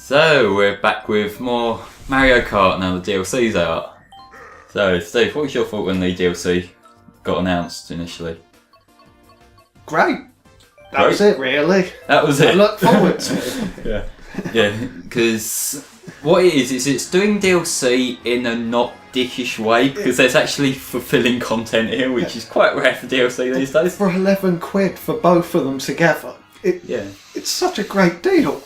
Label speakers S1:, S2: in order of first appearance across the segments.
S1: So we're back with more Mario Kart now the DLC's out. So Steve, what was your thought when the DLC got announced initially?
S2: Great. That was it, really.
S1: That was it.
S2: I look forward to it.
S1: Yeah, because what it is it's doing DLC in a not dickish way, because there's actually fulfilling content here, which is quite rare for DLC these days.
S2: For £11 for both of them together. It's such a great deal.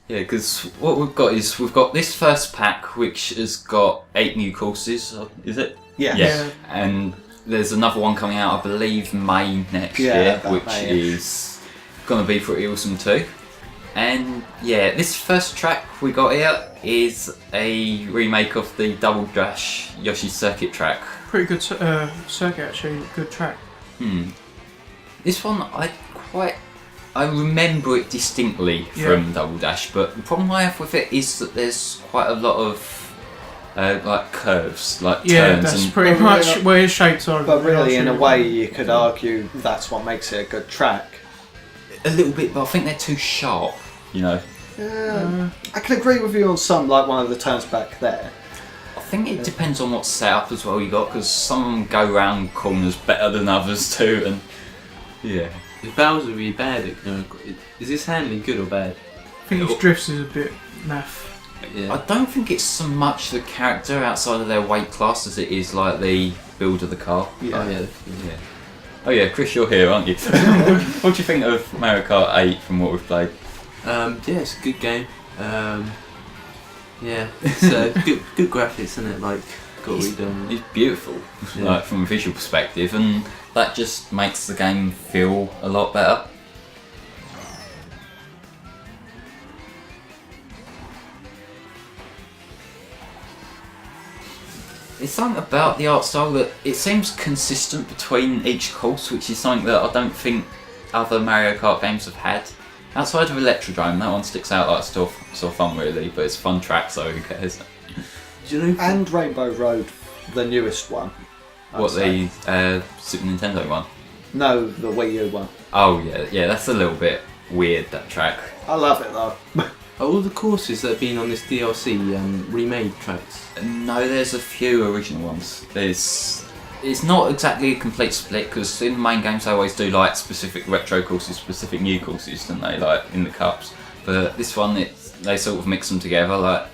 S1: Yeah, because what we've got is we've got this first pack, which has got 8 new courses. Is it?
S2: Yeah.
S1: And there's another one coming out, I believe, May next year, which is going to be pretty awesome too. And yeah, this first track we got here is a remake of the Double Dash Yoshi's Circuit track.
S3: Pretty good circuit, actually. Good track.
S1: This one I remember it distinctly from Double Dash, but the problem I have with it is that there's quite a lot of like curves, like turns.
S3: Yeah, that's pretty much where his shapes are.
S2: But really, in a way, you could argue that's what makes it a good track.
S1: A little bit, but I think they're too sharp, you know.
S2: I can agree with you on some, like one of the turns back there.
S1: I think it depends on what setup as well you got, because some of them go round corners better than others too, and yeah.
S4: If Bowser really bad, is this handling good or bad?
S3: I think his drifts is a bit naff.
S4: Yeah.
S1: I don't think it's so much the character outside of their weight class as it is like the build of the car.
S4: Yeah.
S1: Oh yeah, Chris, you're here, aren't you? What do you think of Mario Kart 8 from what we've played?
S4: Yeah, it's a good game. It's good graphics, isn't it? Like, got redone.
S1: It's beautiful, like from a visual perspective, and that just makes the game feel a lot better. There's something about the art style that it seems consistent between each course, which is something that I don't think other Mario Kart games have had. Outside of Electrodrome, that one sticks out like still fun really, but it's a fun track, so who cares?
S4: Do you know?
S2: And Rainbow Road, the newest one.
S1: What, the Super Nintendo one?
S2: No, the Wii U one.
S1: Oh yeah, that's a little bit weird, that track.
S2: I love it though.
S4: Are all the courses that have been on this DLC remade tracks?
S1: No, there's a few original ones. It's not exactly a complete split, because in the main games they always do like specific retro courses, specific new courses, don't they? Like in the cups. But this one, they sort of mix them together. Like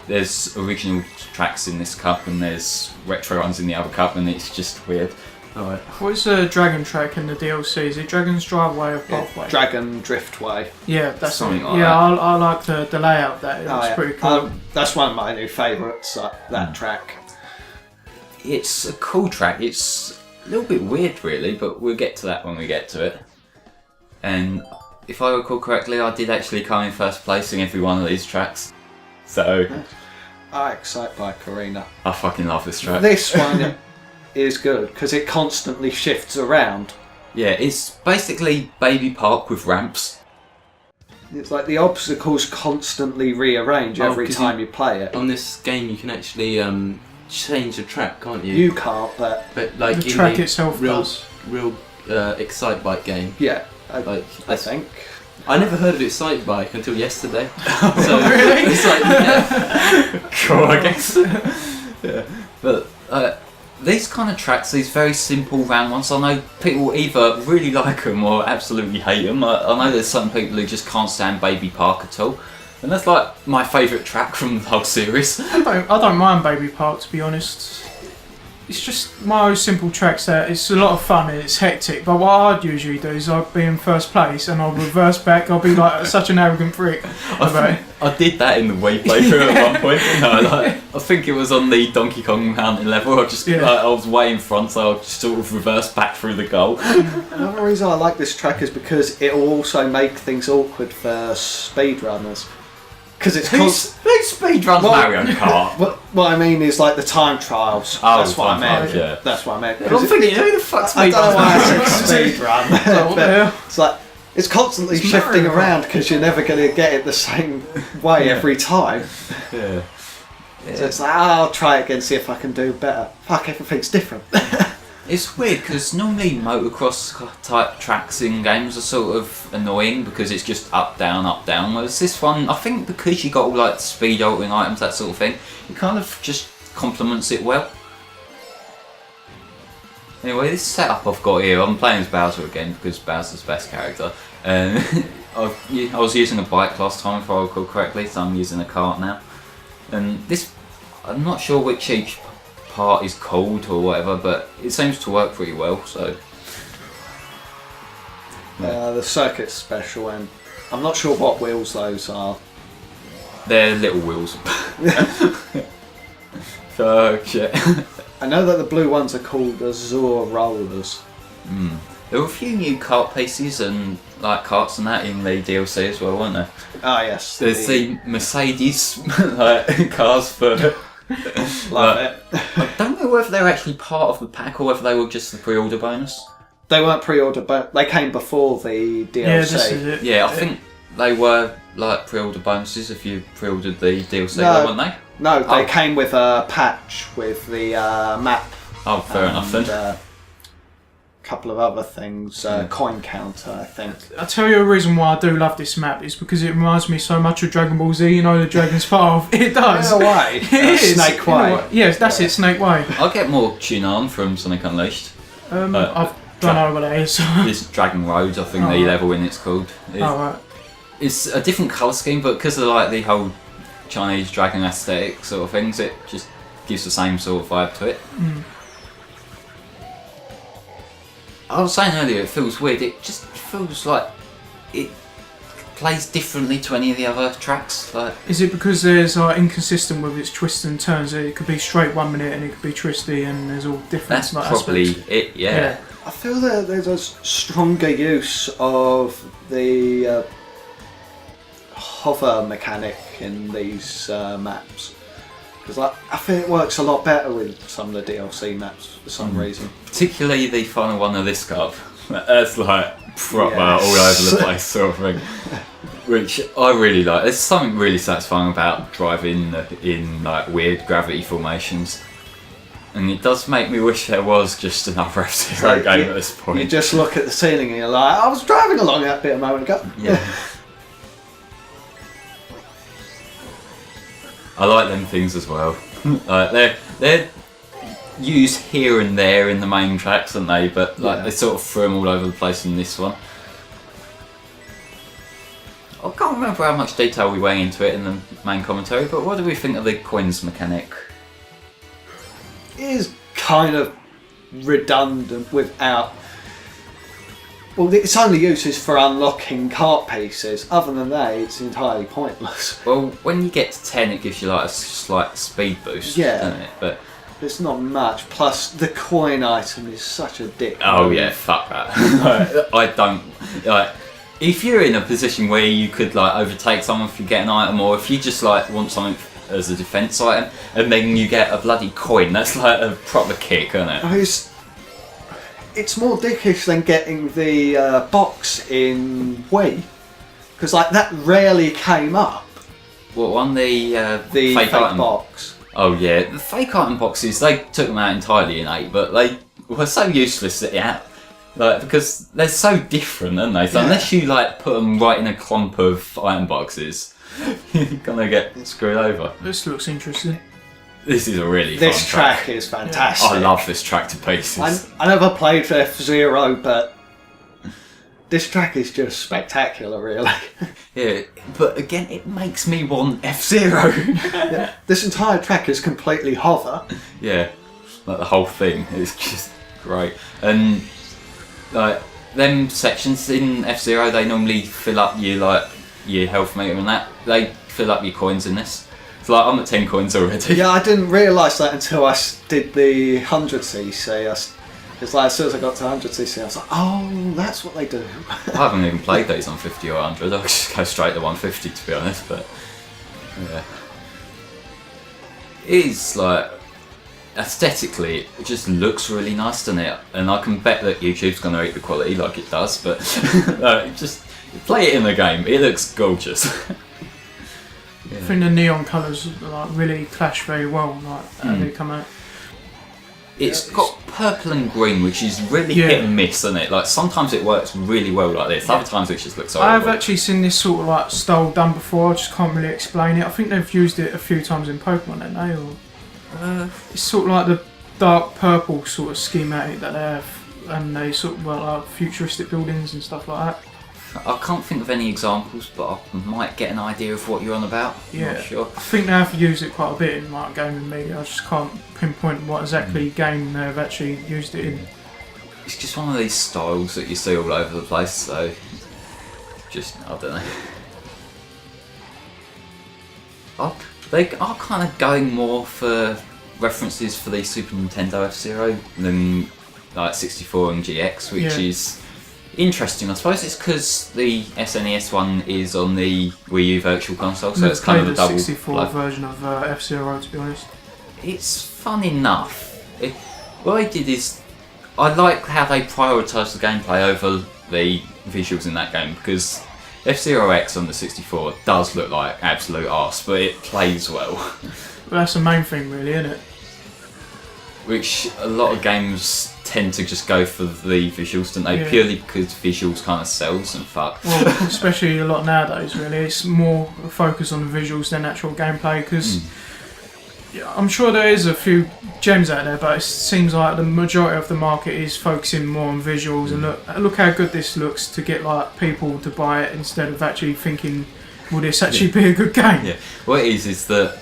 S1: there's original tracks in this cup, and there's retro ones in the other cup, and it's just weird.
S4: Alright.
S3: What's the Dragon track in the DLC? Is it Dragon's Driveway or Pathway?
S2: Dragon Driftway.
S3: Yeah, that's
S1: something
S3: it.
S1: like
S3: yeah,
S1: that.
S3: I like the layout of that. It looks pretty cool.
S2: That's one of my new favourites, that track.
S1: It's a cool track. It's a little bit weird really, but we'll get to that when we get to it. And if I recall correctly, I did actually come in first place in every one of these tracks. So
S2: I Excite Bike Arena.
S1: I fucking love this track.
S2: This one is good because it constantly shifts around.
S1: Yeah, it's basically Baby Park with ramps.
S2: It's like the obstacles constantly rearrange every time you play it.
S4: On this game, you can actually change the track, can't you?
S2: You can't, but
S4: like
S3: the
S4: in
S3: track
S4: the
S3: itself does.
S4: real Excite Bike game.
S2: yeah,
S4: I
S2: think.
S4: I never heard of Excite Bike until yesterday. So
S3: Really?
S4: it's like, yeah.
S1: Cool, I guess. Yeah, but these kind of tracks, these very simple round ones, I know people either really like them or absolutely hate them. I know there's some people who just can't stand Baby Park at all, and that's like my favourite track from the whole series.
S3: I don't mind Baby Park, to be honest. It's just my simple tracks there. It's a lot of fun and it's hectic, but what I'd usually do is I'd be in first place and I'll reverse back. I'll be like such an arrogant prick.
S1: I did that in the Wii playthrough at one point. I think it was on the Donkey Kong Mountain level. I was way in front, so I just sort of reversed back through the goal.
S2: Another reason I like this track is because it will also make things awkward for speedrunners. Because it's
S1: Who speedruns Mario Kart?
S2: What I mean is like the time trials.
S1: Oh,
S2: that's what I meant.
S1: yeah.
S2: That's what I meant.
S1: I'm thinking, who the fuck's
S2: I don't know why I
S1: speedruns
S2: said speedrun. But it's like it's constantly shifting around because you're never going to get it the same way every time.
S1: Yeah.
S2: So it's like, I'll try it again, see if I can do better. Fuck, everything's different.
S1: It's weird because normally motocross type tracks in games are sort of annoying because it's just up down. Whereas this one, I think because you got all like speed altering items, that sort of thing, it kind of just complements it well. Anyway, this setup I've got here, I'm playing as Bowser again because Bowser's the best character. And I was using a bike last time if I recall correctly, so I'm using a kart now. And this, I'm not sure which each part is called or whatever, but it seems to work pretty well. So
S2: the circuit's special, and I'm not sure what wheels those are.
S1: they're little wheels. Fuck shit.
S2: I know that the blue ones are called Azure Rollers.
S1: There were a few new kart pieces and like karts and that in the DLC as well, weren't there?
S2: Ah, yes.
S1: There's the Mercedes like cars for.
S2: Love it.
S1: I don't know whether they're actually part of the pack or whether they were just the pre-order bonus.
S2: They weren't pre-ordered, but they came before the DLC.
S3: Yeah, this is it.
S1: Yeah, I think they were like pre-order bonuses if you pre-ordered the DLC,
S2: No.
S1: weren't they?
S2: No, they came with a patch with the map.
S1: Oh, fair enough then.
S2: A couple of other things, coin counter, I think.
S3: I'll tell you a reason why I do love this map is because it reminds me so much of Dragon Ball Z, you know, the Dragon's Path. It does.
S2: In a way.
S3: It is.
S2: Snake
S3: In a
S2: Way.
S3: Yes, that's it, Snake Way.
S1: I get more Chunan from Sonic Unleashed.
S3: I've don't know what that is.
S1: This Dragon Road, I think the level in it's called.
S3: Right.
S1: It's a different colour scheme, but because of like the whole Chinese dragon aesthetic sort of things, it just gives the same sort of vibe to it. I was saying earlier, it feels weird. It just feels like it plays differently to any of the other tracks. Like,
S3: Is it because there's inconsistent with its twists and turns? It could be straight 1 minute and it could be twisty, and there's all different.
S1: that's
S3: like,
S1: probably
S3: aspects.
S1: it. Yeah.
S2: I feel that there's a stronger use of the hover mechanic in these maps. Because I think it works a lot better with some of the DLC maps for some reason.
S1: Particularly the final one of this cup. That's like proper all over the place sort of thing. Which I really like. There's something really satisfying about driving in like weird gravity formations. And it does make me wish there was just another F-Zero game at this point.
S2: You just look at the ceiling and you're like, I was driving along that bit a moment ago.
S1: Yeah. I like them things as well. Like they're used here and there in the main tracks, aren't they? But like they sort of threw them all over the place in this one. I can't remember how much detail we went into it in the main commentary, but what do we think of the coins mechanic?
S2: It is kind of redundant without... Well, its only use is for unlocking cart pieces. Other than that, it's entirely pointless.
S1: Well, when you get to 10, it gives you like a slight speed boost, doesn't it? But
S2: There's not much. Plus, the coin item is such a dick.
S1: oh yeah, fuck that. I don't like. If you're in a position where you could like overtake someone if you get an item, or if you just like want something as a defense item, and then you get a bloody coin, that's like a proper kick, isn't it?
S2: It's more dickish than getting the box in Wii, because like that rarely came up.
S1: What one? The
S2: Fake
S1: item
S2: box.
S1: Oh yeah, the fake item boxes. They took them out entirely in 8, but they were so useless at the out. Like, because they're so different, aren't they? So unless you like put them right in a clump of item boxes, you're gonna get screwed over.
S3: This looks interesting.
S1: This is a really
S2: This
S1: fun track.
S2: track is fantastic.
S1: I love this track to pieces.
S2: I never played F-Zero, but this track is just spectacular, really.
S1: Yeah, but again, it makes me want F-Zero.
S2: Yeah, this entire track is completely hover.
S1: Yeah, like the whole thing is just great. And like them sections in F-Zero, they normally fill up your health meter and that. They fill up your coins in this. It's like I'm at 10 coins already.
S2: Yeah, I didn't realise that until I did the 100cc. It's like as soon as I got to 100cc, I was like, oh, that's what they do.
S1: I haven't even played these on 50 or 100. I'll just go straight to 150 to be honest. But yeah, it is like aesthetically, it just looks really nice, doesn't it? And I can bet that YouTube's going to eat the quality like it does. But just play it in the game. It looks gorgeous.
S3: I think the neon colours like really clash very well. Like how they come out.
S1: It's got purple and green, which is really hit and miss, isn't it? Like sometimes it works really well like this, other times it just looks horrible.
S3: I've actually seen this sort of like style done before. I just can't really explain it. I think they've used it a few times in Pokemon, haven't they? Or it's sort of like the dark purple sort of schematic that they have, and they sort of like futuristic buildings and stuff like that.
S1: I can't think of any examples, but I might get an idea of what you're on about.
S3: Yeah,
S1: Not sure.
S3: I think they have used it quite a bit in like gaming media. I just can't pinpoint what exactly game they've actually used it in.
S1: It's just one of these styles that you see all over the place, so just, I don't know. They are kind of going more for references for the Super Nintendo F-Zero than like 64 and GX, which is interesting. I suppose it's because the SNES one is on the Wii U Virtual Console, so it's kind of a double.
S3: The 64 version of F-Zero, to be honest.
S1: It's fun enough. What I did is, I like how they prioritise the gameplay over the visuals in that game, because F-Zero X on the 64 does look like absolute arse, but it plays well.
S3: Well, that's the main thing, really, isn't it?
S1: Which a lot of games tend to just go for the visuals, don't they?
S3: Yeah.
S1: Purely because visuals kind of sells and fuck.
S3: Well, especially a lot nowadays, really. It's more a focus on the visuals than actual gameplay, because I'm sure there is a few gems out there, but it seems like the majority of the market is focusing more on visuals and look how good this looks, to get like people to buy it instead of actually thinking, will this actually be a good game?
S1: Yeah. What it is that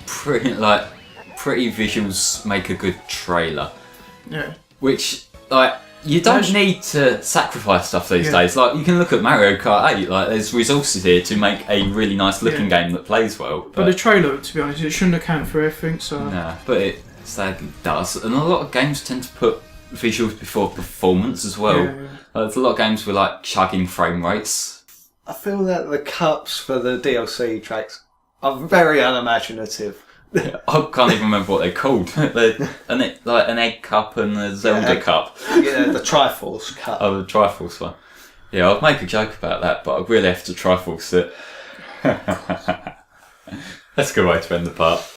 S1: pretty visuals make a good trailer.
S3: Yeah.
S1: Which, like, you don't need to sacrifice stuff these days. Like, you can look at Mario Kart 8, like, there's resources here to make a really nice looking game that plays well.
S3: But the trailer, to be honest, it shouldn't account for everything, so...
S1: Nah, but it sadly does. And a lot of games tend to put visuals before performance as well.
S3: Yeah.
S1: There's a lot of games with, like, chugging frame rates.
S2: I feel that the cups for the DLC tracks are very unimaginative.
S1: I can't even remember what they're called. They're like an egg cup and a Zelda cup.
S2: Yeah, the Triforce cup.
S1: Oh, the Triforce one. Yeah, I'd make a joke about that, but I really have to Triforce it. That's a good way to end the part.